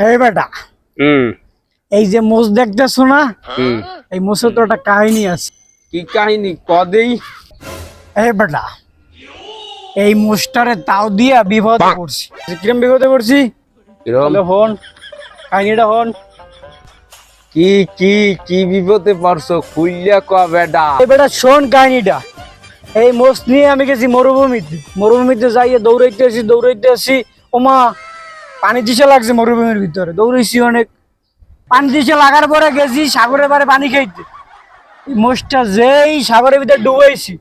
এই বেটা এই যে মোষ দেখতেছো না, এই মোষের তো একটা কাহিনী আছে। কি কাহিনী কদেই? এই বেটা এই মোষটারে তাও দিয়া বিপদে পড়ছি। কিরম বিপদে পড়ছি হন কাহিনীটা হন। কি কি কি বিপদে পড়ছো খুইলা ক বেডা। এই বেটা শোন কাহিনীটা। এই মোষ নিয়ে আমি গেছি মরুভূমিতে যাইয়ে দৌড়াইতে আসি ওমা পানি দিশে লাগছে মরুভূমির ভিতরে। দৌড়াইছি অনেক, পানি দিশে লাগার পরে গেছি সাগরের পারে পানি খাইতে। এই মোষটা যেই সাগরের ভিতরে ডুবাইছি,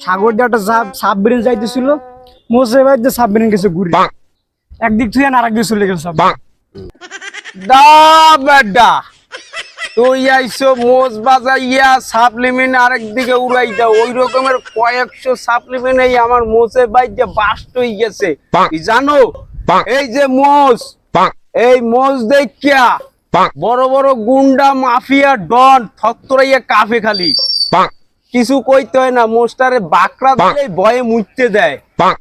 সাগর দিয়ে একটা সাবমেরিন যাইতেছিল, মোষের বাড়িতে সাবমেরিন গেছে ঘুরে, একদিক থেকে আরেক দিকে চলে গেছে। দা বেডা তুই আইসো মোজ বাজাইয়া সাপ্লিমেন্ট আরেক দিকে উড়াই দাও। ওই রকমের কয়েকশো সাপ্লিমেন্ট এই আমার মোষের বাইরে বাস্ট হয়ে গেছে। জানো এই যে মোষ, এই মোষ দেখিয়া বড় বড় গুন্ডা মাফিয়া ডন থত্তরাইয়া কাফে খালি কিছু কইতে হয় না। মোষটারে বাকরা দিলে ভয়ে মুইতে দেয়,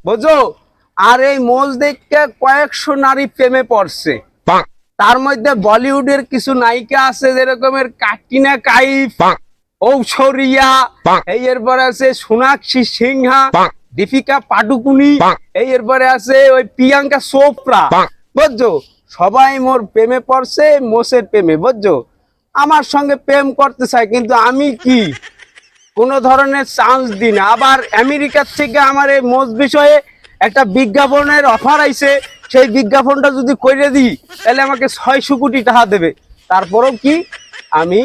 বুঝো। আর এই মোষ দেখে কয়েকশো নারী প্রেমে পড়ছে। তার মধ্যে বলিউডের কিছু নায়িকা আছে যেরকমের কাটরিনা কাইফ, ঐশ্বরিয়া, এই এরপরে আছে সোনাক্ষী সিনহা, দীপিকা পাডুকোনি, এই এরপরে আছে ওই প্রিয়াঙ্কা চোপড়া, বুঝছো। সবাই মোর প্রেমে পড়ছে মোষের প্রেমে, বুঝছো। আমার সঙ্গে প্রেম করতে চায় কিন্তু আমি কি কোন ধরনের চান্স দিই না। আবার আমেরিকার থেকে আমার এই মোষ বিষয়ে একটা বিজ্ঞাপনের অফার আইছে, সেই বিজ্ঞাপনটা যদি করে দিই তাহলে আমাকে 600 কোটি টাকা দেবে। তারপরেও কি আমি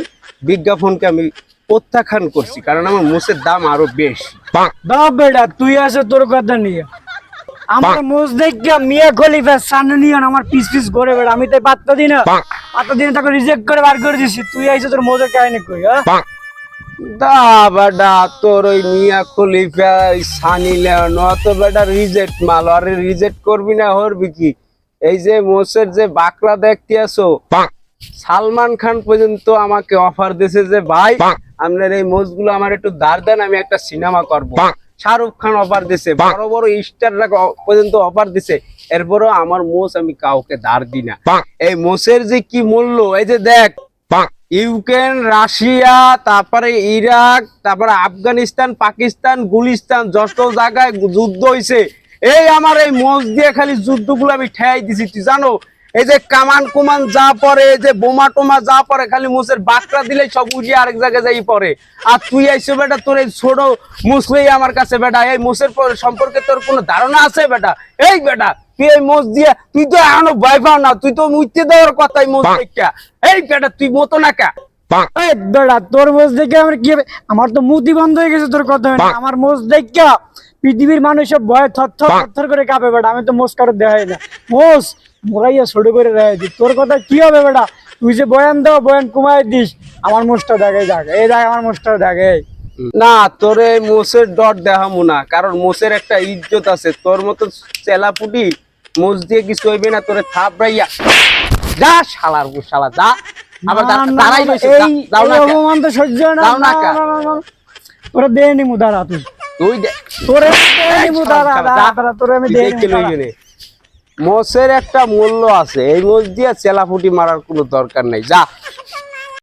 বিজ্ঞাপনকে আমি প্রত্যাখ্যান করছি, কারণ আমার মোষের দাম আরো বেশি। বেটা তুই আছে তোর কথা নিয়ে আমার মোষ দেখা মিয়া খলিফা সাননিয়ন আমার পিস পিস করে বেড়া। আমি তাই পাত্তা দিই না, পাত্তা দিনে তাকে রিজেক্ট করে বার করে দিছি। তুই আইছে তোর মোষের কাহিনী কই? দা বেটা তোর ওই মিয়া খলিফা সানি লিওন অত বেটা রিজেক্ট মাল, আরে রিজেক্ট করবি না হরবি কি? এই যে মোষের যে বাকরা দেখতে আসো, সালমান খান পর্যন্ত আমাকে অফার দিয়েছে যে ভাই আপনার এই মোষগুলো আমার একটু ধার দেন, আমি একটা সিনেমা করব। শাহরুখ খান অফার দিছে, বড় বড় স্টাররা পর্যন্ত অফার দিছে। এরপরও আমার মোষ আমি কাউকে ধার দিই না। এই মোষের যে কি মূল্য, এই যে দেখ ইউক্রেন, রাশিয়া, তারপরে ইরাক, তারপরে আফগানিস্তান, পাকিস্তান, গুলিস্তান যত জায়গায় যুদ্ধ হয়েছে, এই আমার এই মোষ দিয়ে খালি যুদ্ধগুলো আমি ঠেয়াই দিছি। তুই জানো এই যে কামান কুমান যা পরে, এই যে বোমা টোমা যা পরে, খালি মোষের বাকরা দিলে সব উড়িয়ে আরেক জায়গায় যাই পরে। আর তুই আইসো বেটা তোর এই ছোট মুসলেই আমার কাছে বেটা। এই মোষের সম্পর্কে তোর কোনো ধারণা আছে বেটা? এই বেটা তুই এই মোষ দিয়ে তুই তো এখনো ভয় পাও না, তুই তো মুইতে দেওয়ার কথাই মোষ দেখা। এই বেটা তুই মতো না কা বেটা তোর মোষ দেখে আমার কি হবে? আমার তো মুতি বন্ধ হয়ে গেছে তোর কথা। আমার মোষ দেখা পৃথিবীর মানুষ সব ভয়ে থর করে কাঁপে বেটা। আমি তো মোষ কারো দেখাই না, মোষ মোরাইয়া ছোট করে দেখাই দি। তোর কথা কি হবে বেটা? তুই যে বয়ান দাও বয়ান কমাই দিস, আমার মোষটা দেখে যাক, এই দেখ আমার মোষটা দেখে। না তোর এই মোষের ডট দেখামু না, কারণ মোষের একটা ইজ্জত আছে। তোর মতো চেলাপুটি মোষ দিয়ে কিছু হইবে না, তোরে থাপড়াইয়া যা শালার শালা যা। আবার দাঁড়াই রইছে, দাও না অপমান তো সহ্য না। দাও না কা তোরে দে নি মুদারা তুই তুই দে তোরে দে নি মুদারা তোরে আমি দে নি। মোষের একটা মূল্য আছে, এই মোষ দিয়ে চেলাপুটি মারার কোনো দরকার নাই। যা